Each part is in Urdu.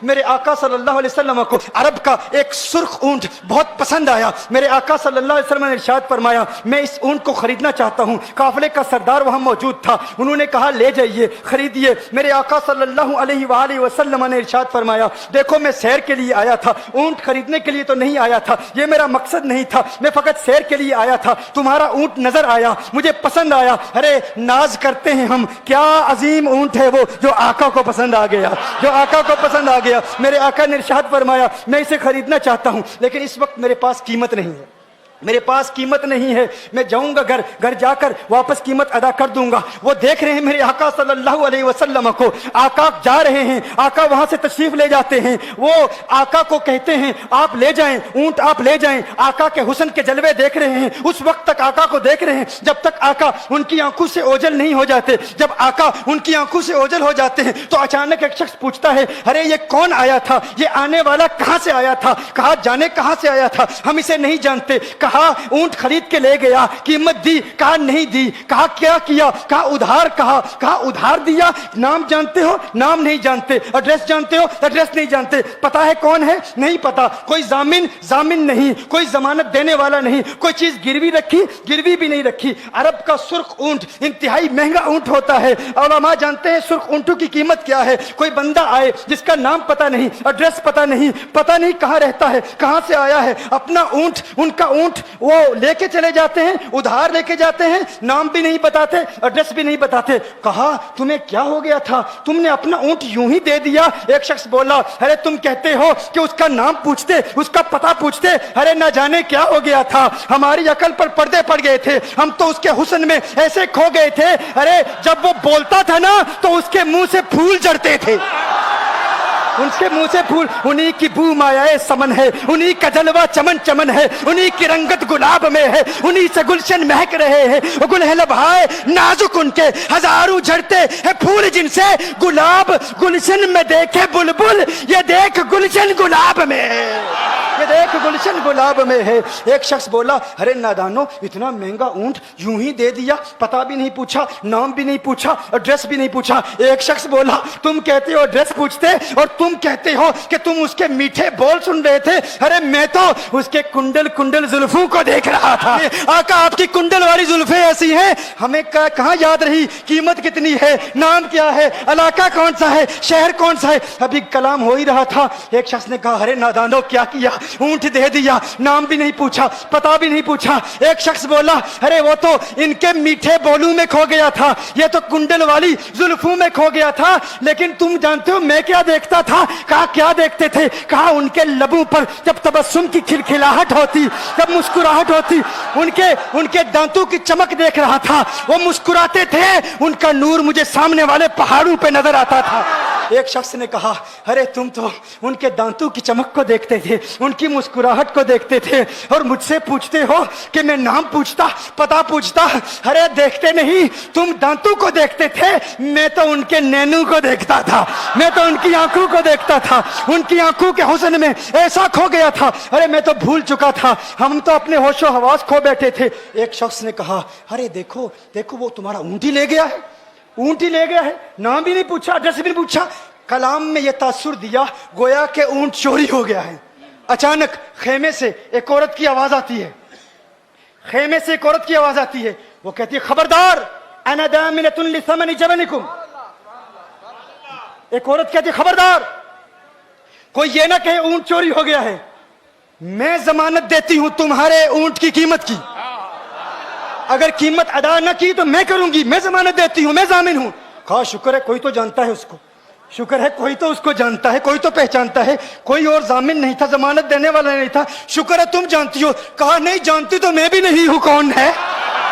میرے آقا صلی اللہ علیہ وسلم کو عرب کا ایک سرخ اونٹ بہت پسند آیا. میرے آقا صلی اللہ علیہ وسلم نے ارشاد فرمایا میں اس اونٹ کو خریدنا چاہتا ہوں. قافلے کا سردار وہاں موجود تھا, انہوں نے کہا لے جائیے, خریدیے. میرے آقا صلی اللہ علیہ وآلہ وسلم نے ارشاد فرمایا دیکھو میں سیر کے لیے آیا تھا, اونٹ خریدنے کے لیے تو نہیں آیا تھا, یہ میرا مقصد نہیں تھا, میں فقط سیر کے لیے آیا تھا. تمہارا اونٹ نظر آیا, مجھے پسند آیا. ارے ناز کرتے ہیں ہم, کیا عظیم اونٹ ہے وہ جو آقا کو پسند آ گیا, جو آقا کو پسند آ گیا. میرے آقا نے ارشاد فرمایا میں اسے خریدنا چاہتا ہوں لیکن اس وقت میرے پاس قیمت نہیں ہے, میرے پاس قیمت نہیں ہے, میں جاؤں گا گھر جا کر واپس قیمت ادا کر دوں گا. وہ دیکھ رہے ہیں میرے آقا صلی اللہ علیہ وسلم کو, آقا جا رہے ہیں, آقا وہاں سے تشریف لے جاتے ہیں. وہ آقا کو کہتے ہیں آپ لے جائیں, اونٹ آپ لے جائیں. آقا کے حسن کے جلوے دیکھ رہے ہیں, اس وقت تک آقا کو دیکھ رہے ہیں جب تک آقا ان کی آنکھوں سے اوجھل نہیں ہو جاتے. جب آقا ان کی آنکھوں سے اوجھل ہو جاتے ہیں تو اچانک ایک شخص پوچھتا ہے ارے یہ کون آیا تھا, یہ آنے والا کہاں سے آیا تھا, کہا جانے کہاں سے آیا تھا, ہم اسے نہیں جانتے. کہا اونٹ خرید کے لے گیا, قیمت دی, کہا نہیں دی. کہا کیا کیا, کہا ادھار, کہا ادھار دیا. نام جانتے ہو, نام نہیں جانتے. ایڈریس جانتے ہو, ایڈریس نہیں جانتے. پتا ہے کون ہے, نہیں پتا. کوئی ضامن نہیں, کوئی ضمانت دینے والا نہیں, کوئی چیز گروی رکھی, گروی بھی نہیں رکھی. عرب کا سرخ اونٹ انتہائی مہنگا اونٹ ہوتا ہے. علماء جانتے ہیں سرخ اونٹوں کی قیمت کیا ہے. کوئی بندہ آئے جس کا نام پتا نہیں, ایڈریس پتا نہیں کہاں رہتا ہے, کہاں سے آیا ہے, اپنا اونٹ, ان کا اونٹ وہ لے کے چلے جاتے ہیں, ادھار لے کے جاتے ہیں, نام بھی نہیں بتاتے, ایڈریس بھی نہیں بتاتے. کہا تمہیں کیا ہو گیا تھا, تم نے اپنا اونٹ یوں ہی دے دیا. ایک شخص بولا ارے تم کہتے ہو کہ اس کا نام پوچھتے, اس کا پتہ پوچھتے, ارے نہ جانے کیا ہو گیا تھا, ہماری عقل پر پردے پڑ گئے تھے, ہم تو اس کے حسن میں ایسے کھو گئے تھے. ارے جب وہ بولتا تھا نا تو اس کے منہ سے پھول جھڑتے تھے, ان کے منہ سے پھول. انہی کی بو مایائے سمن ہے, انہی کا جلوہ چمن چمن ہے, انہی کی رنگت گلاب میں ہے, انہی سے گلشن مہک رہے ہیں. گل ہے لبھائے نازک ان کے, ہزاروں جھڑتے ہیں پھول جن سے گلاب گلشن میں دیکھے بلبل, یہ دیکھ گلشن گلاب میں ہے, یہ دیکھ گلشن گلاب میں ہے. ایک شخص بولا ارے نادانو اتنا مہنگا اونٹ یوں ہی دے دیا, پتہ بھی نہیں پوچھا, نام بھی نہیں پوچھا, ایڈریس بھی نہیں پوچھا. ایک شخص بولا تم کہتے ہو ایڈریس پوچھتے اور تم کہتے ہو کہ تم اس کے میٹھے بول سن رہے تھے. ارے میں تو اس کے کنڈل زلفوں کو دیکھ رہا تھا. آقا آپ کی کنڈل والی زلفیں ایسی ہیں, ہمیں کہاں یاد رہی قیمت کتنی ہے, نام کیا ہے, علاقہ کون سا ہے, شہر کون سا ہے. ابھی کلام ہو ہی رہا تھا. ایک شخص نے کہا ارے نادانو کیا کیا, اونٹ دے دیا, نام بھی نہیں پوچھا, پتہ بھی نہیں پوچھا. ایک شخص بولا ارے وہ تو ان کے میٹھے بولوں میں کھو گیا تھا, یہ تو کنڈل والی زلفوں میں کھو گیا تھا. لیکن تم جانتے ہو میں کیا دیکھتا تھا. کہا کیا دیکھتے تھے, کہا ان کے لبوں پر جب تبسم کی کھلکھلاہٹ ہوتی, جب مسکراہٹ ہوتی, ان کے دانتوں کی چمک دیکھ رہا تھا. وہ مسکراتے تھے, ان کا نور مجھے سامنے والے پہاڑوں پہ نظر آتا تھا. ایک شخص نے کہا ارے تم تو ان کے دانتوں کی چمک کو دیکھتے تھے, ان کی مسکراہٹ کو دیکھتے تھے, اور مجھ سے پوچھتے ہو کہ میں نام پوچھتا, پتہ پوچھتا. ارے دیکھتے نہیں, تم دانتوں کو دیکھتے تھے, میں تو ان کے نینوں کو دیکھتا تھا, میں تو ان کی آنکھوں کو دیکھتا تھا, ان کی آنکھوں کے حسن میں ایسا کھو گیا تھا. ارے میں تو بھول چکا تھا, ہم تو اپنے ہوش و حواس کھو بیٹھے تھے. ایک شخص نے کہا ارے دیکھو وہ تمہارا اونٹ ہی لے گیا ہے, اونٹ ہی لے گیا ہے, نام بھی نہیں پوچھا, ایڈریس بھی نہیں پوچھا. کلام میں یہ تاثر دیا گویا کہ اونٹ چوری ہو گیا ہے. اچانک خیمے سے ایک عورت کی آواز آتی ہے, خیمے سے ایک عورت کی آواز آتی ہے. وہ کہتی ہے خبردار انا دامنۃ لثمن جبنکم. ایک عورت کہتی ہے خبردار کوئی یہ نہ کہے اونٹ چوری ہو گیا ہے, میں ضمانت دیتی ہوں تمہارے اونٹ کی قیمت کی, اگر قیمت ادا نہ کی تو میں کروں گی, میں ضمانت دیتی ہوں, میں ضامن ہوں. کہا شکر ہے کوئی تو جانتا ہے اس کو, شکر ہے کوئی تو اس کو جانتا ہے, کوئی تو پہچانتا ہے, کوئی اور ضامن نہیں تھا, ضمانت دینے والا نہیں تھا, شکر ہے تم جانتی ہو. کہا نہیں جانتی تو میں بھی نہیں ہوں, کون ہے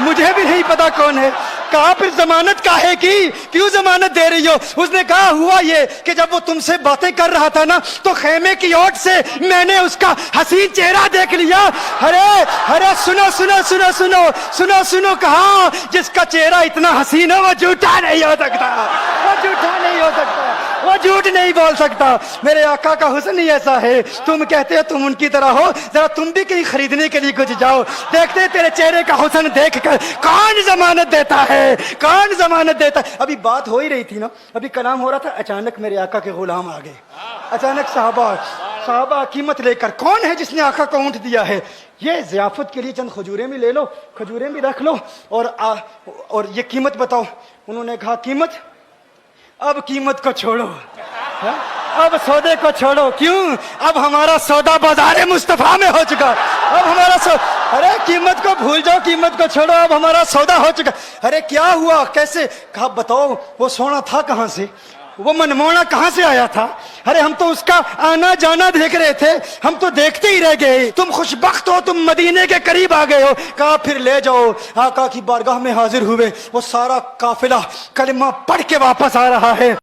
مجھے بھی نہیں پتا کون ہے. کہا پھر ضمانت کاہے کی, کیوں ضمانت دے رہی ہو. اس نے کہا ہوا یہ کہ جب وہ تم سے باتیں کر رہا تھا نا تو خیمے کی اوٹ سے میں نے اس کا حسین چہرہ دیکھ لیا. ارے سنو, کہا جس کا چہرہ اتنا حسین ہے وہ جھوٹا نہیں ہو سکتا, وہ جھوٹا نہیں ہو سکتا. وہ جھوٹ نہیں بول سکتا. میرے آقا کا حسن ہی ایسا ہے. تم کہتے ہو تم ان کی طرح ہو, ذرا تم بھی کہیں خریدنے کے لیے کچھ جاؤ, دیکھتے تیرے چہرے کا حسن دیکھ کر کون ضمانت دیتا ہے, کون ضمانت دیتا ہے. ابھی بات ہو ہی رہی تھی نا, ابھی کلام ہو رہا تھا, اچانک میرے آقا کے غلام آ گئے. اچانک صحابہ قیمت لے کر, کون ہے جس نے آقا کو اونٹ دیا ہے؟ یہ ضیافت کے لیے چند کھجوریں بھی لے لو, کھجوریں بھی رکھ لو, اور یہ قیمت بتاؤ. انہوں نے کہا قیمت, اب قیمت کو چھوڑو, اب سودے کو چھوڑو. کیوں؟ اب ہمارا سودا بازار مصطفیٰ میں ہو چکا. اب ہمارا ارے قیمت کو بھول جاؤ, قیمت کو چھوڑو, اب ہمارا سودا ہو چکا. ارے کیا ہوا, کیسے؟ کہا بتاؤ وہ سونا تھا کہاں سے, وہ منمونا کہاں سے آیا تھا؟ ارے ہم تو اس کا آنا جانا دیکھ رہے تھے, ہم تو دیکھتے ہی رہ گئے. تم خوشبخت ہو, تم مدینے کے قریب آ گئے ہو. کہا پھر لے جاؤ. آقا کی بارگاہ میں حاضر ہوئے. وہ سارا قافلہ کلمہ پڑھ کے واپس آ رہا ہے.